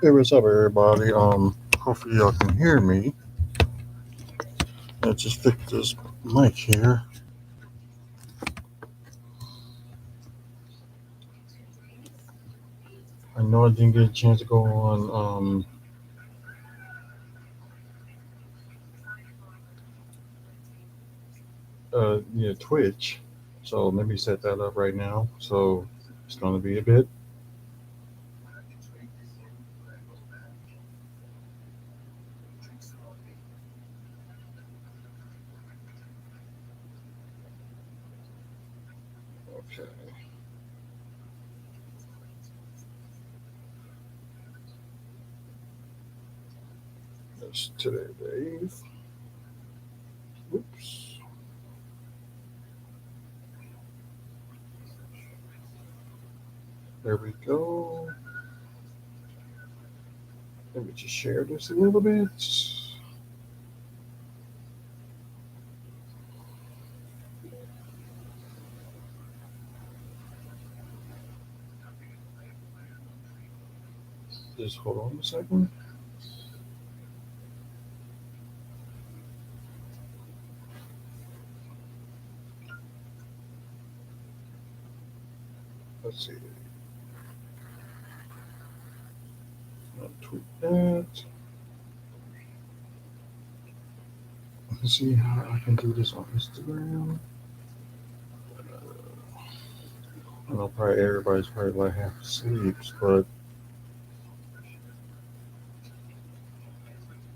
Hey, what's up, everybody? Hopefully y'all can hear me. I just fixed this mic here. I know I didn't get a chance to go on Twitch, so let me set that up right now. So it's gonna be a bit. Okay, that's today, Dave. Oops. There we go. Let me just share this a little bit. Just hold on a second. Let's see. I'll tweet that. Let's see how I can do this on Instagram. I know probably everybody's probably like half asleep, but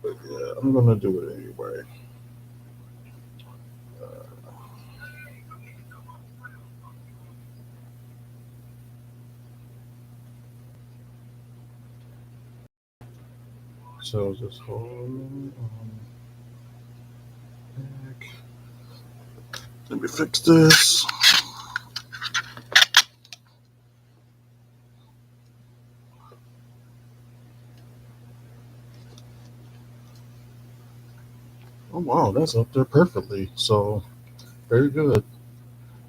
yeah, I'm gonna do it anyway. Uh, so just hold on. Back. Let me fix this. Oh wow, that's up there perfectly. So very good.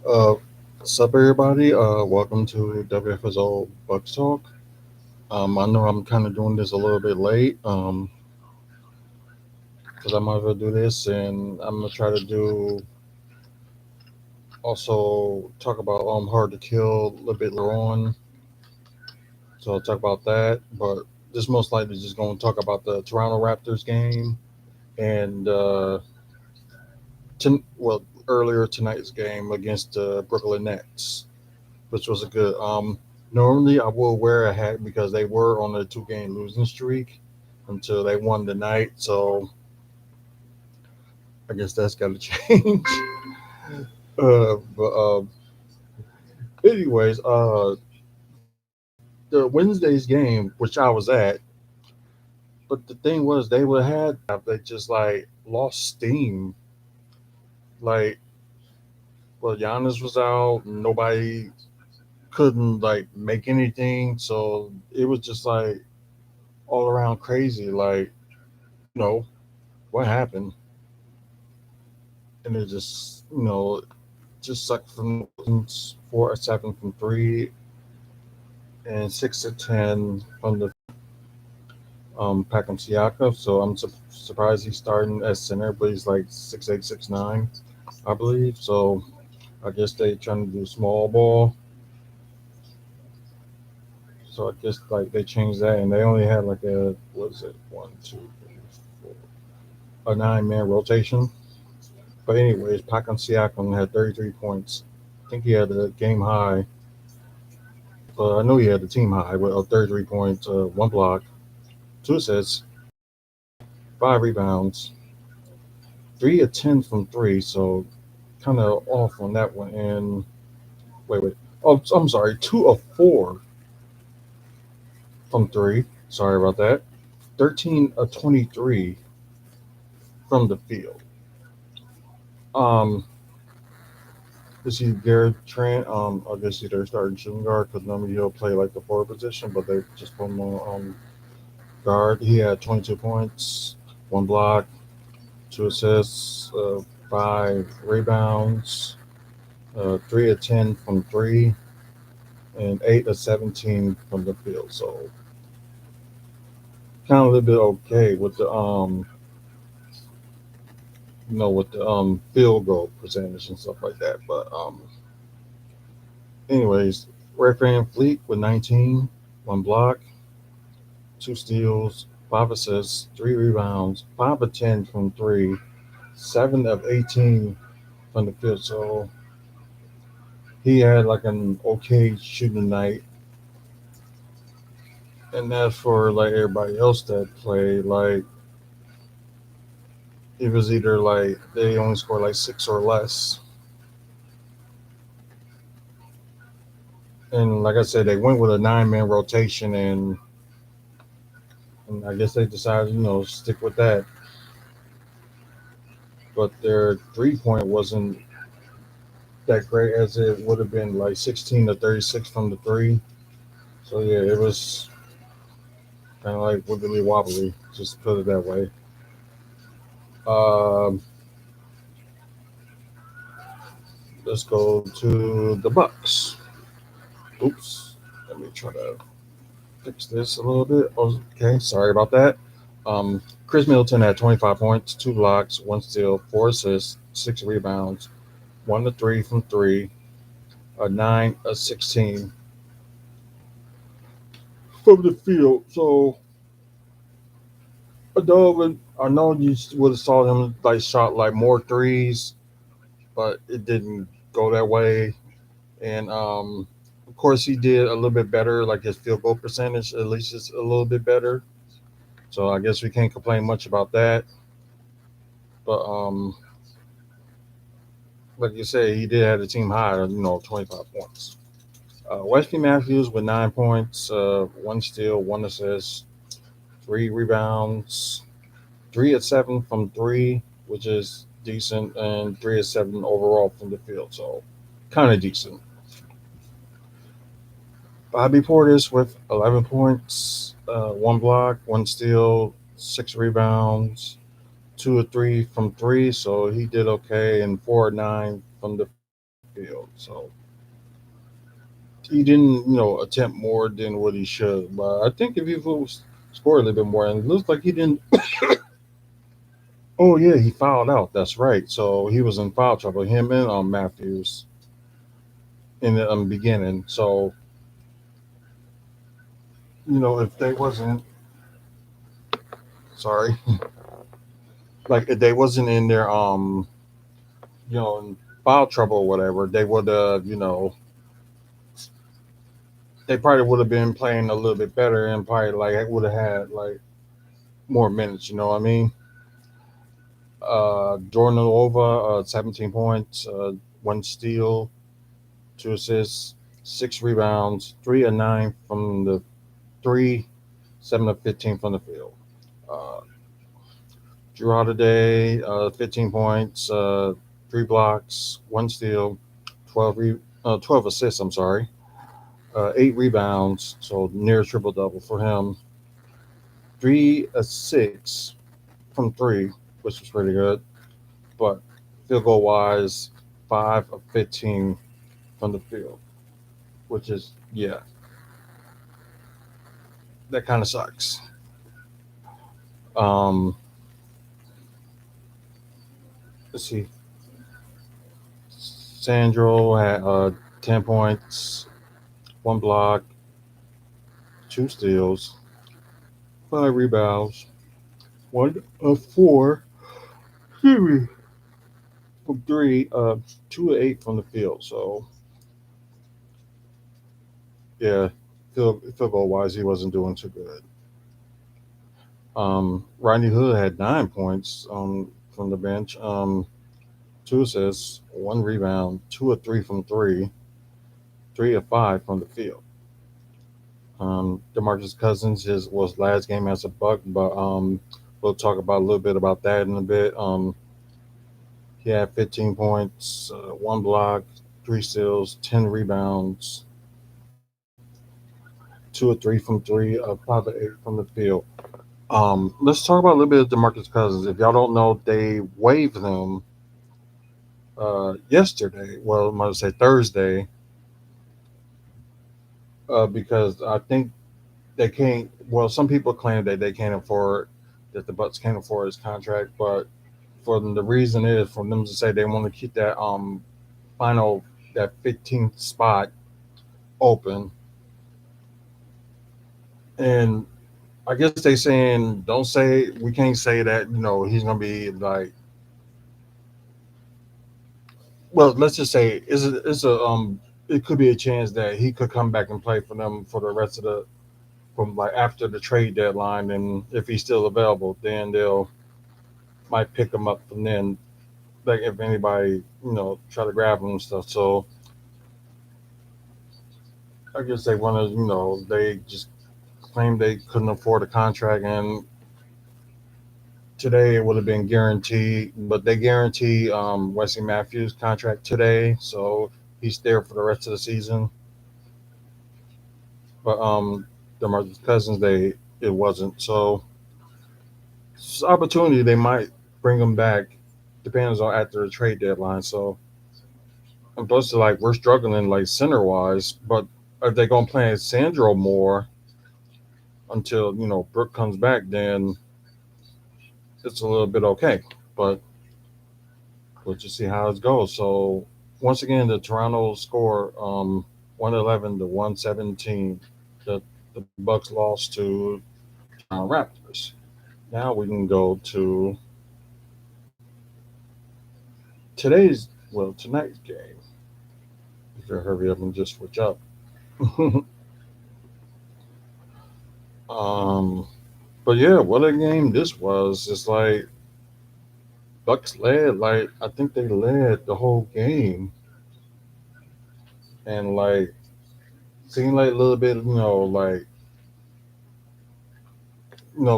Uh, what's up, everybody? Welcome to WFSO Bucks Talk. I know I'm kind of doing this a little bit late. Because I might as well do this, and I'm gonna try to do also talk about Hard to Kill a little bit later on. So I'll talk about that. But this most likely just going to talk about the Toronto Raptors game and well earlier tonight's game against the Brooklyn Nets, which was a good. Normally I will wear a hat because they were on a 2-game losing streak until they won tonight. So I guess that's got to change. But anyways, the Wednesday's game, which I was at, but the thing was they would have they just like lost steam. Like, well, Giannis was out, nobody couldn't like make anything, so it was just like all around crazy. Like, you know, what happened? And it just, just sucked from 4 or 7 from three and 6 to 10 from the Pacom Siaka. So I'm surprised he's starting as center, but he's like 6'8", 6'9", I believe. So I guess they trying to do small ball. So I guess like they changed that, and they only had like a what is it, one, two, three, four, a 9-man rotation. But anyways, Pacom Siakam had 33 points. I think he had a game high. I know he had the team high with 33 points, 1 block, 2 assists, 5 rebounds, 3 of 10 from three. So kind of off on that one. And wait. Oh, I'm sorry, 2 of 4 from three. Sorry about that. 13 of 23 from the field. Um, is he Garrett Trent? I guess he's their starting shooting guard because normally he'll play like the forward position, but they just put him on guard. He had 22 points, 1 block, 2 assists, 5 rebounds, 3 of 10 from three, and 8 of 17 from the field. So kind of a little bit okay with the with the field goal percentage and stuff like that. But anyways, Red Fan Fleet with 19, one block, two steals, five assists, three rebounds, 5 of 10 from three, 7 of 18 from the field. So he had like an okay shooting night. And as for like everybody else that played, like it was either like they only scored like six or less. And like I said, they went with a 9-man rotation, and I guess they decided, stick with that. But their 3 point wasn't that great as it would have been like 16 to 36 from the three. So yeah, it was kind of like wibbly wobbly, just put it that way. Um, let's go to the Bucks. Oops, let me try to fix this a little bit. Okay, sorry about that. Chris Middleton had 25 points, two blocks, one steal, four assists, six rebounds, 1 to 3 from three, a 9 of 16 from the field. So I know you would have saw him like shot like more threes, but it didn't go that way. And of course, he did a little bit better, like his field goal percentage at least is a little bit better. So I guess we can't complain much about that. But like you say, he did have the team high, 25 points. Wesley Matthews with 9 points, one steal, one assist, three rebounds, 3 of 7 from three, which is decent, and 3 of 7 overall from the field. So kind of decent. Bobby Portis with 11 points, one block, one steal, six rebounds, 2 of 3 from three. So he did okay, and 4 of 9 from the field. So he didn't, attempt more than what he should. But I think if he was scored a little bit more, and it looks like he didn't. Oh yeah, he fouled out. That's right. So he was in foul trouble. Him and Matthews in the beginning. So if they wasn't sorry, like if they wasn't in their in foul trouble or whatever, they would have they probably would have been playing a little bit better and probably like would have had like more minutes. You know what I mean? Jordan Nova, 17 points, one steal, two assists, six rebounds, 3 of 9 from the three, 7 of 15 from the field. Uh, Drew Holiday, 15 points, three blocks, one steal, 12 assists. I'm sorry, eight rebounds, so near triple double for him. 3 of 6 from three, which was pretty good. But field goal wise, 5 of 15 from the field, which is that kind of sucks. Um, let's see. Sandro had 10 points, one block, two steals, five rebounds, 1 of 4 from three, 2 of 8 from the field. So yeah, field goal wise, he wasn't doing too good. Rodney Hood had 9 points from the bench, two assists, one rebound, 2 of 3 from three, 3 of 5 from the field. Demarcus Cousins his was last game as a Buck, but we'll talk about a little bit about that in a bit. He had 15 points, one block, three steals, 10 rebounds, 2 of 3 from three, 5 of 8 from the field. Let's talk about a little bit of Demarcus Cousins. If y'all don't know, they waived him yesterday. Well, I'm going to say Thursday, because I think they can't. Well, some people claim that they can't afford that the Bucks can't afford his contract, but for them, the reason is for them to say they want to keep that final that 15th spot open, and I guess they saying don't say we can't say that he's gonna be like well let's just say it's a it could be a chance that he could come back and play for them for the rest of the from like after the trade deadline, and if he's still available then they'll might pick him up from then, like if anybody try to grab him and stuff. So I guess they want to they just claimed they couldn't afford a contract, and today it would have been guaranteed, but they guarantee Wesley Matthews' contract today, so he's there for the rest of the season. But Demarcus Cousins, it wasn't. So it's an opportunity they might bring him back. Depends on after the trade deadline. So and plus, like we're struggling like center wise, but if they're gonna play Sandro more until Brooke comes back, then it's a little bit okay. But we'll just see how it goes. So once again, the Toronto score 111 to 117. The the Bucks lost to Toronto Raptors. Now we can go to tonight's game. If you hurry up and just switch up. um, but yeah, what a game this was. It's like Bucks led, like I think they led the whole game, and like seemed like a little bit, like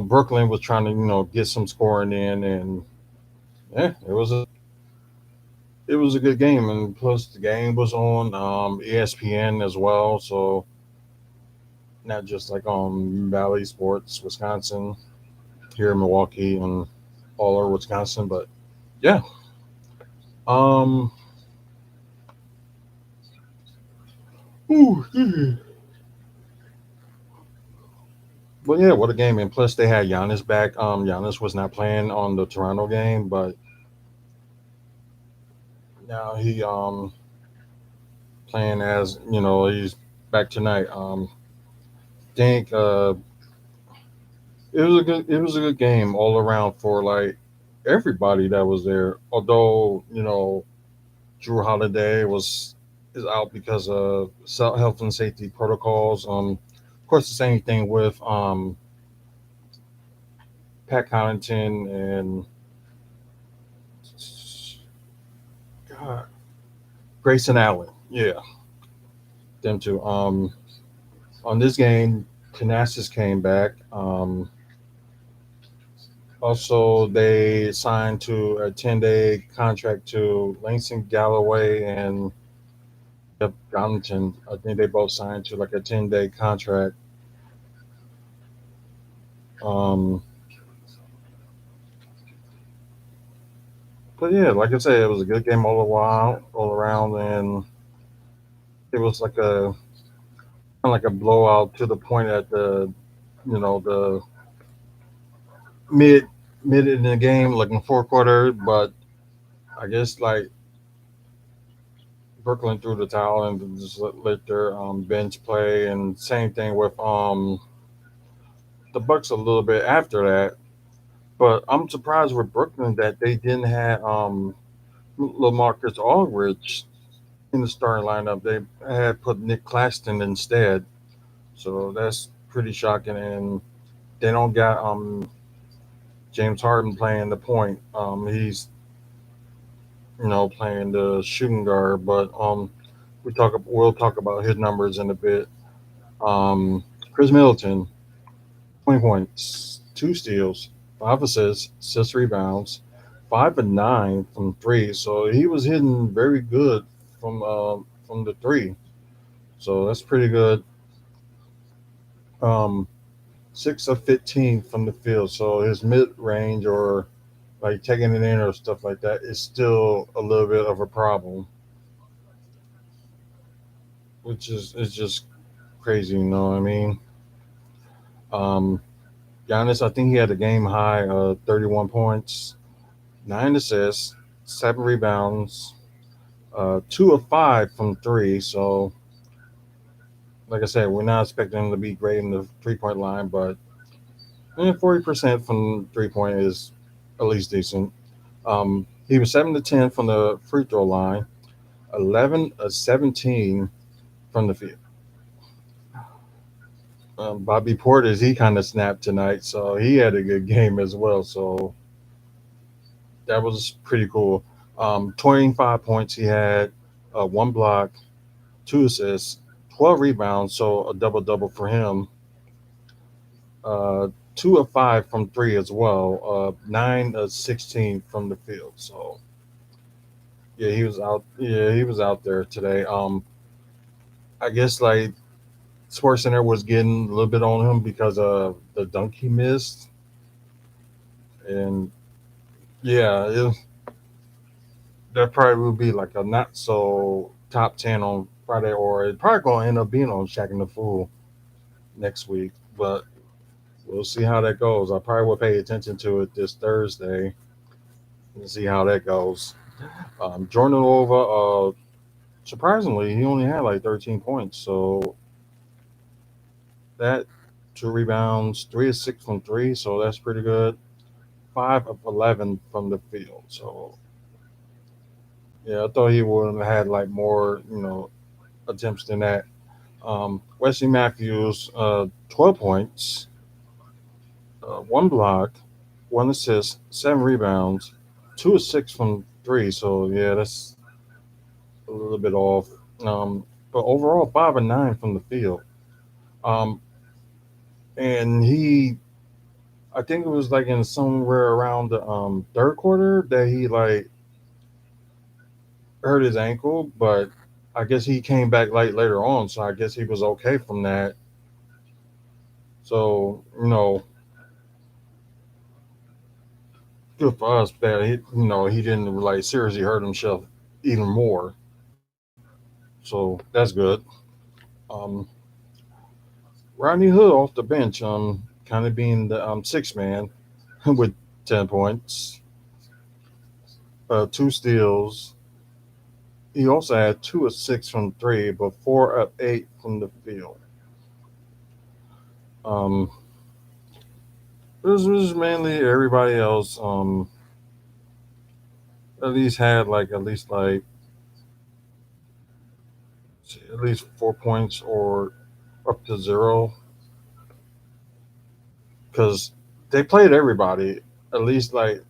Brooklyn was trying to get some scoring in, and yeah, it was a good game, and plus the game was on ESPN as well, so not just like on Valley Sports Wisconsin here in Milwaukee and all over Wisconsin, but yeah. Um, ooh, but yeah, what a game! And plus they had Giannis back. Giannis was not playing on the Toronto game, but now he playing as he's back tonight. Think it was a good game all around for like everybody that was there. Although Drew Holiday was is out because of health and safety protocols. Of course, the same thing with Pat Connaughton and God, Grayson Allen. Yeah, them two. On this game, Canassis came back. Also, they signed to a 10-day contract to Langston Galloway and Jeff Donington. I think they both signed to like a 10-day contract. Um, but yeah, like I said, it was a good game all around, and it was like a kind of like a blowout to the point at the the mid mid in the game, like in the fourth quarter. But I guess like Brooklyn threw the towel and just let their bench play, and same thing with the Bucks a little bit after that. But I'm surprised with Brooklyn that they didn't have LaMarcus Aldridge in the starting lineup. They had put Nick Claxton instead, so that's pretty shocking. And they don't got James Harden playing the point. He's playing the shooting guard, but we'll talk about his numbers in a bit. Chris Middleton, 20 points, 2 steals, 5 assists, 6 rebounds, 5 and 9 from three. So he was hitting very good from the three. So that's pretty good. Um, 6 of 15 from the field. So his mid range or like taking it in or stuff like that is still a little bit of a problem, which is just crazy. You know what I mean? Um, Giannis, I think he had a game high 31 points, 9 assists, 7 rebounds, 2 of 5 from three. So, like I said, we're not expecting him to be great in the 3 point line, but 40% from 3 point is at least decent. He was 7 to 10 from the free throw line, 11 of 17 from the field. Bobby Portis, he kind of snapped tonight, so he had a good game as well. So that was pretty cool. 25 points he had, 1 block, 2 assists, 12 rebounds, so a double double for him. 2 of 5 from three as well, 9 of 16 from the field. So yeah, he was out. Yeah, he was out there today. I guess like Sports Center was getting a little bit on him because of the dunk he missed, and yeah, that probably would be like a not so top 10 on Friday, or it probably gonna end up being on Shaq and the Fool next week. But we'll see how that goes. I probably will pay attention to it this Thursday and see how that goes. Jordan Nova, surprisingly, he only had like 13 points, so that 2 rebounds, 3 of 6 from three, so that's pretty good. 5 of 11 from the field, so yeah, I thought he would have had like more, attempts than that. Wesley Matthews, 12 points, 1 block, 1 assist, 7 rebounds, 2 of 6 from three. So yeah, that's a little bit off. But overall, 5 of 9 from the field. Um, and I think it was like in somewhere around the third quarter that he like hurt his ankle, but I guess he came back like later on, so I guess he was okay from that. So good for us that he didn't like seriously hurt himself even more. So that's good. Um, Rodney Hood off the bench, kind of being the sixth man with 10 points, 2 steals. He also had 2 of 6 from three, but 4 of 8 from the field. Um, this was mainly everybody else. At least had like at least 4 points or up to zero because they played everybody. At least like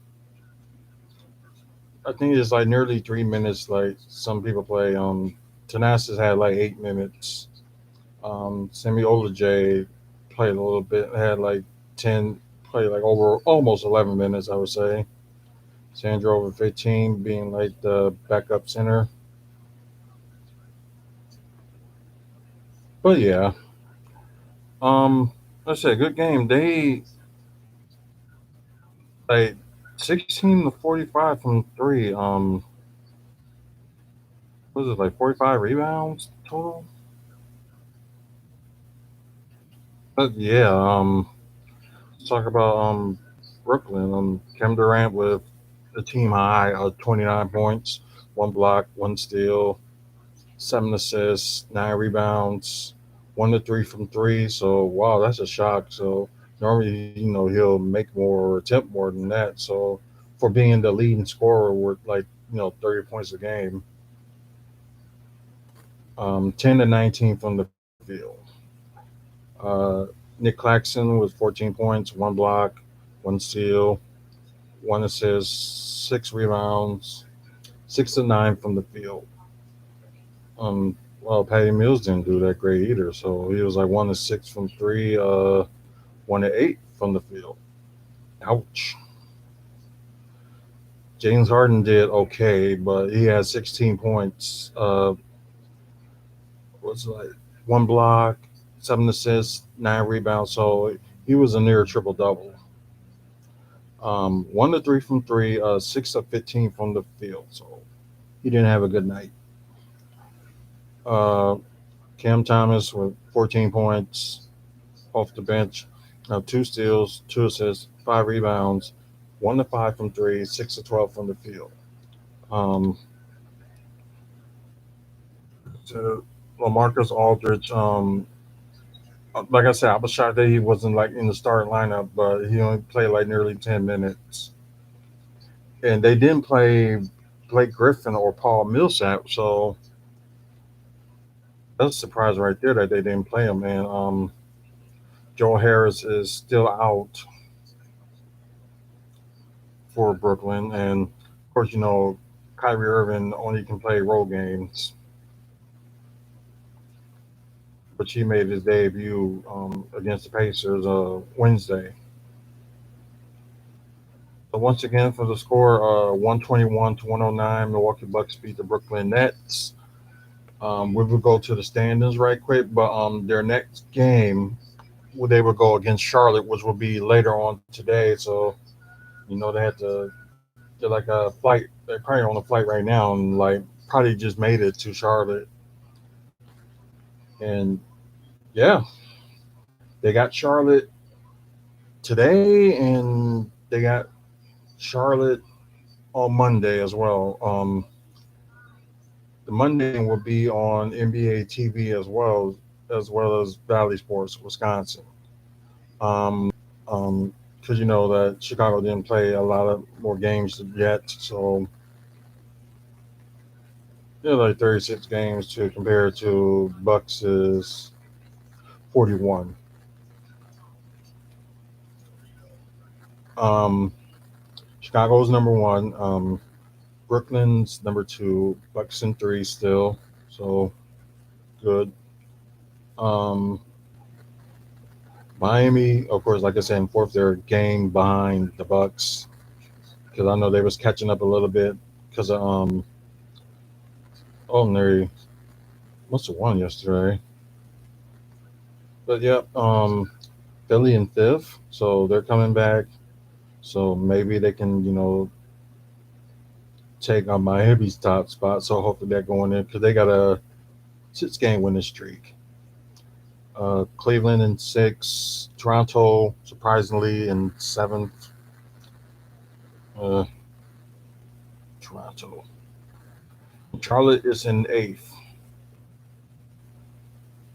I think it's like nearly 3 minutes. Like some people play. Tanasis had like 8 minutes. Semi Olajay played a little bit. Had like 10. Played like over almost 11 minutes. I would say. Sandra over 15, being like the backup center. But yeah, um, let's say good game. They like 16 to 45 from three. What was it like 45 rebounds total? But yeah, let's talk about Brooklyn. Kevin Durant with the team high of 29 points, 1 block, 1 steal, 7 assists, 9 rebounds, 1 to 3 from three. So wow, that's a shock. So normally, he'll make more or attempt more than that. So for being the leading scorer with like 30 points a game, 10 to 19 from the field. Uh, Nick Claxton with 14 points, 1 block, 1 steal, 1 assist, 6 rebounds, 6 to 9 from the field. Well, Patty Mills didn't do that great either, so he was like 1 to 6 from three, 1 to 8 from the field. Ouch. James Harden did okay, but he had 16 points. Was like 1 block, 7 assists, 9 rebounds. So he was a near triple double. 1 to 3 from three, 6 of 15 from the field. So he didn't have a good night. Uh, Cam Thomas with 14 points off the bench. 2 steals, 2 assists, 5 rebounds, 1 to 5 from 3, 6 to 12 from the field. Um, to Lamarcus Aldridge, like I said, I was shocked that he wasn't like in the starting lineup, but he only played like nearly 10 minutes. And they didn't play Blake Griffin or Paul Millsap, so that's a surprise right there that they didn't play him. And Joe Harris is still out for Brooklyn, and of course, Kyrie Irving only can play role games, but he made his debut against the Pacers Wednesday. So once again, for the score, 121 to 109, Milwaukee Bucks beat the Brooklyn Nets. We will go to the standings right quick, but their next game, they will go against Charlotte, which will be later on today. So they had to get like a flight. They're probably on a flight right now, and like probably just made it to Charlotte. And yeah, they got Charlotte today, and they got Charlotte on Monday as well. The Monday game will be on NBA TV as well as Valley Sports Wisconsin. Because that Chicago didn't play a lot of more games yet, so like 36 games to compare to Bucks is 41. Um, Chicago's number one. Brooklyn's number two. Bucks in three still, so good. Um, Miami, of course, like I said, in fourth, they're a game behind the Bucks because I know they was catching up a little bit because of oh, and they must have won yesterday. But yeah, Philly in fifth, so they're coming back. So maybe they can take on Miami's top spot. So hopefully they're going in because they got a 6 game winning streak. Cleveland in six, Toronto surprisingly in seventh. Uh, Toronto. Charlotte is in eighth.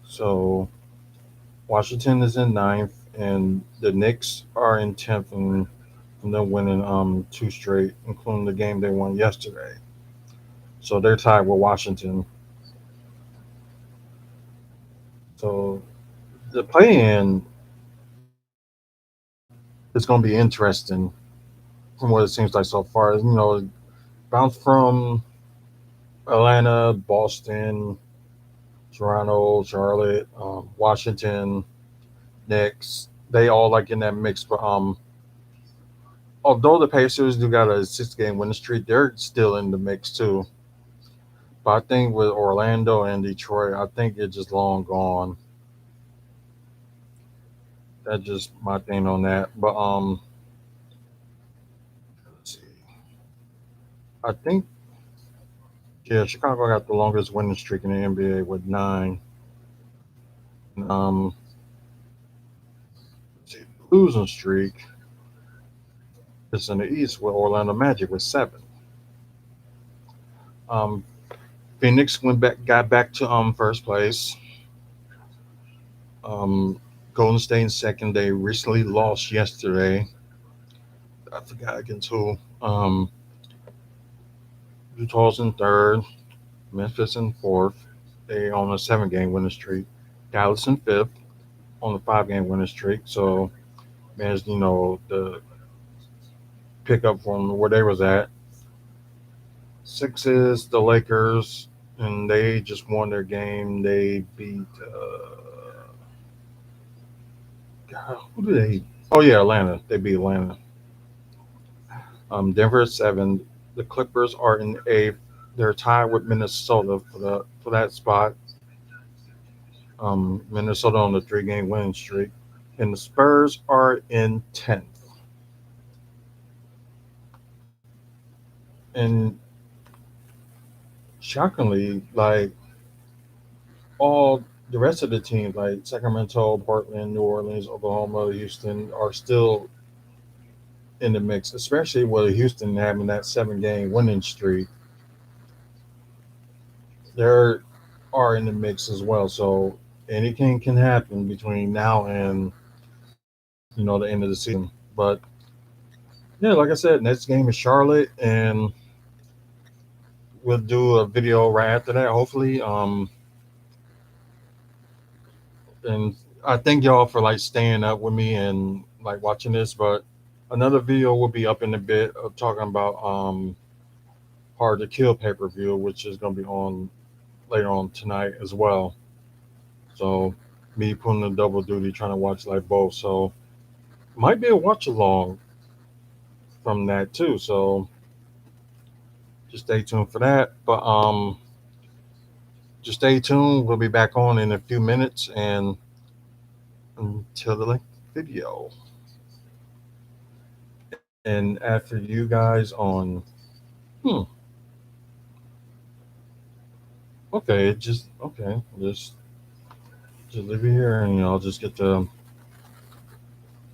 So Washington is in ninth, and the Knicks are in tenth, and from them winning two straight, including the game they won yesterday. So they're tied with Washington. So the play-in is going to be interesting from what it seems like so far. Bounce from Atlanta, Boston, Toronto, Charlotte, Washington, Knicks. They all like in that mix, but although the Pacers do got a 6 game winning streak, they're still in the mix too. But I think with Orlando and Detroit, I think it's just long gone. That's just my thing on that. But let's see. I think yeah, Chicago got the longest winning streak in the NBA with 9. Um, let's see, losing streak is in the East with Orlando Magic with 7. Um, Phoenix got back to first place. Um, Golden State in second. They recently lost yesterday. I forgot against who. Utah's in third. Memphis in fourth. They on a 7 game winning streak. Dallas in fifth on a 5 game winning streak. So managed, the pickup from where they was at. Six is the Lakers, and they just won their game. They beat God, who did they? Oh yeah, Atlanta. They beat Atlanta. Denver is 7. The Clippers are in eighth. They're tied with Minnesota for that spot. Minnesota on the 3 game winning streak, and the Spurs are in 10th. And shockingly, like all the rest of the teams like Sacramento, Portland, New Orleans, Oklahoma, Houston are still in the mix, especially with Houston having that 7 game winning streak. They are in the mix as well. So anything can happen between now and the end of the season. But yeah, like I said, next game is Charlotte, and we'll do a video right after that, hopefully. And I thank y'all for like staying up with me and like watching this. But another video will be up in a bit of talking about Hard to Kill pay-per-view, which is gonna be on later on tonight as well. So me putting a double duty trying to watch like both. So might be a watch along from that too. So just stay tuned for that. But just stay tuned. We'll be back on in a few minutes and until the video. And after you guys on hmm, okay, just leave it here and I'll just get to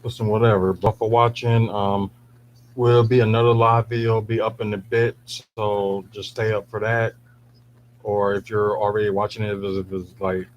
listen whatever. But for watching, will be another live video be up in a bit, so just stay up for that. Or if you're already watching it, if it's like